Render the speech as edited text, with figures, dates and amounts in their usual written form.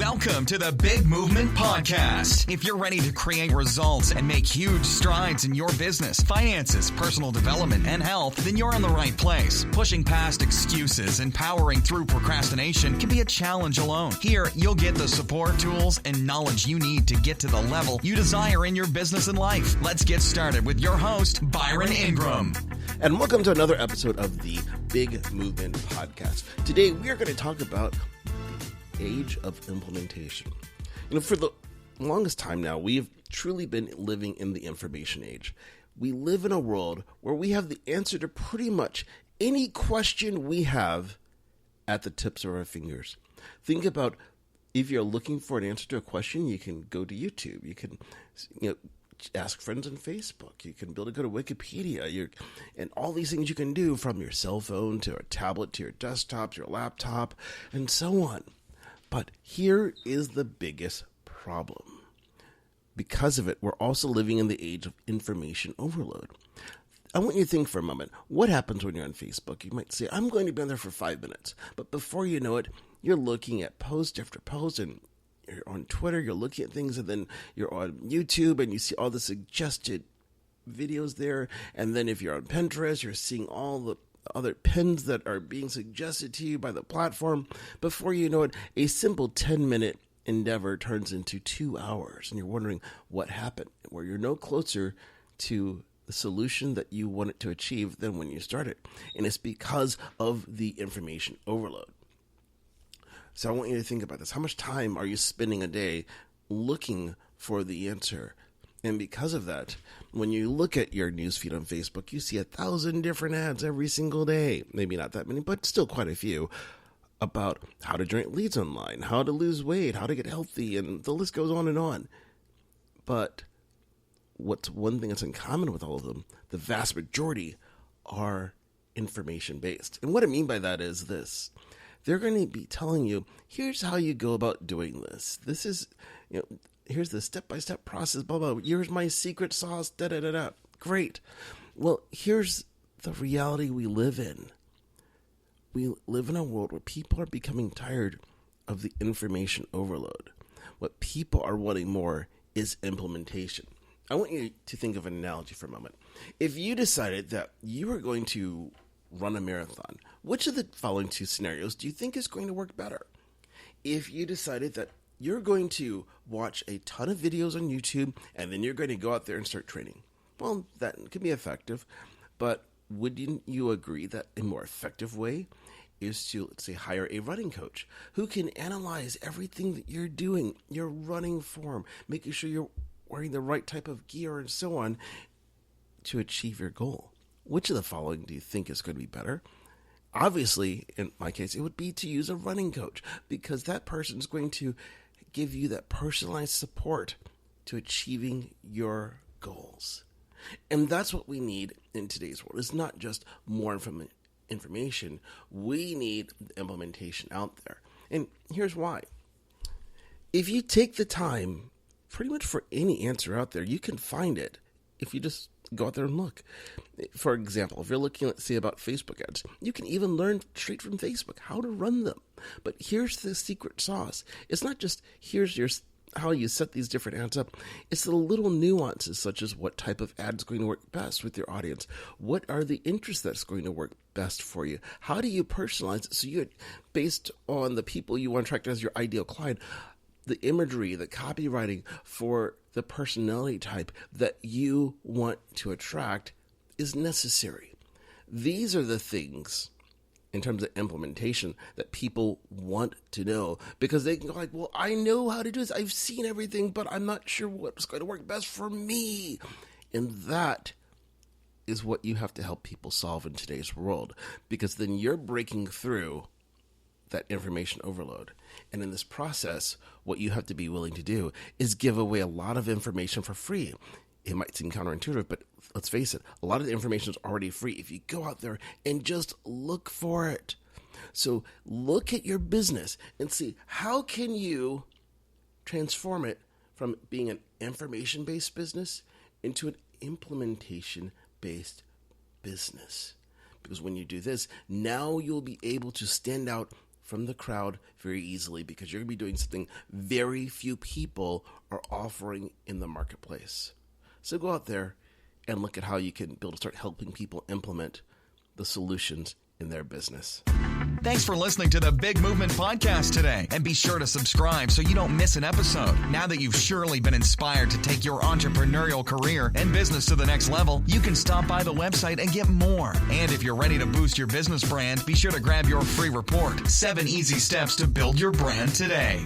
Welcome to the Big Movement Podcast. If you're ready to create results and make huge strides in your business, finances, personal development, and health, then you're in the right place. Pushing past excuses and powering through procrastination can be a challenge alone. Here, you'll get the support, tools, and knowledge you need to get to the level you desire in your business and life. Let's get started with your host, Byron Ingram. And welcome to another episode of the Big Movement Podcast. Today, we are going to talk about the age of implementation. For the longest time now, we've truly been living in the information age. We live in a world where we have the answer to pretty much any question we have at the tips of our fingers. Think about if you're looking for an answer to a question, you can go to YouTube. You can, ask friends on Facebook. You can go to Wikipedia. And all these things you can do from your cell phone to a tablet to your desktop to your laptop and so on. But here is the biggest problem. Because of it, we're also living in the age of information overload. I want you to think for a moment, what happens when you're on Facebook? You might say, I'm going to be on there for 5 minutes. But before you know it, you're looking at post after post, and you're on Twitter, you're looking at things, and then you're on YouTube, and you see all the suggested videos there. And then if you're on Pinterest, you're seeing all the other pins that are being suggested to you by the platform. Before you know it, a simple 10-minute endeavor turns into 2 hours, and you're wondering what happened, where you're no closer to the solution that you wanted to achieve than when you started. And it's because of the information overload. So I want you to think about this. How much time are you spending a day looking for the answer? And because of that, when you look at your newsfeed on Facebook, you see 1,000 different ads every single day. Maybe not that many, but still quite a few, about how to generate leads online, how to lose weight, how to get healthy, and the list goes on and on. But what's one thing that's in common with all of them? The vast majority are information-based. And what I mean by that is this. They're going to be telling you, here's how you go about doing this. This is, here's the step-by-step process, blah, blah. Here's my secret sauce, da-da-da-da. Great. Well, here's the reality we live in. We live in a world where people are becoming tired of the information overload. What people are wanting more is implementation. I want you to think of an analogy for a moment. If you decided that you were going to run a marathon, which of the following two scenarios do you think is going to work better? If you decided that you're going to watch a ton of videos on YouTube and then you're going to go out there and start training, well, that can be effective, but wouldn't you agree that a more effective way is to, let's say, hire a running coach who can analyze everything that you're doing, your running form, making sure you're wearing the right type of gear and so on to achieve your goal? Which of the following do you think is going to be better? Obviously, in my case, it would be to use a running coach, because that person is going to give you that personalized support to achieving your goals. And that's what we need in today's world. It's not just more information. We need the implementation out there. And here's why. If you take the time, pretty much for any answer out there, you can find it if you just go out there and look. For example, if you're looking, let's say, about Facebook ads, you can even learn straight from Facebook how to run them. But here's the secret sauce. It's not just how you set these different ads up. It's the little nuances, such as what type of ad is going to work best with your audience. What are the interests that's going to work best for you? How do you personalize it so you, based on the people you want to attract as your ideal client, the imagery, the copywriting for the personality type that you want to attract is necessary. These are the things, in terms of implementation, that people want to know, because they can go like, well, I know how to do this. I've seen everything, but I'm not sure what's going to work best for me. And that is what you have to help people solve in today's world, because then you're breaking through that information overload. And in this process, what you have to be willing to do is give away a lot of information for free. It might seem counterintuitive, but let's face it, a lot of the information is already free if you go out there and just look for it. So look at your business and see, how can you transform it from being an information-based business into an implementation-based business? Because when you do this, now you'll be able to stand out from the crowd very easily because you're going to be doing something very few people are offering in the marketplace. So go out there and look at how you can be able to start helping people implement the solutions in their business. Thanks for listening to the Big Movement Podcast today. And be sure to subscribe so you don't miss an episode. Now that you've surely been inspired to take your entrepreneurial career and business to the next level, you can stop by the website and get more. And if you're ready to boost your business brand, be sure to grab your free report, 7 Easy Steps to Build Your Brand Today.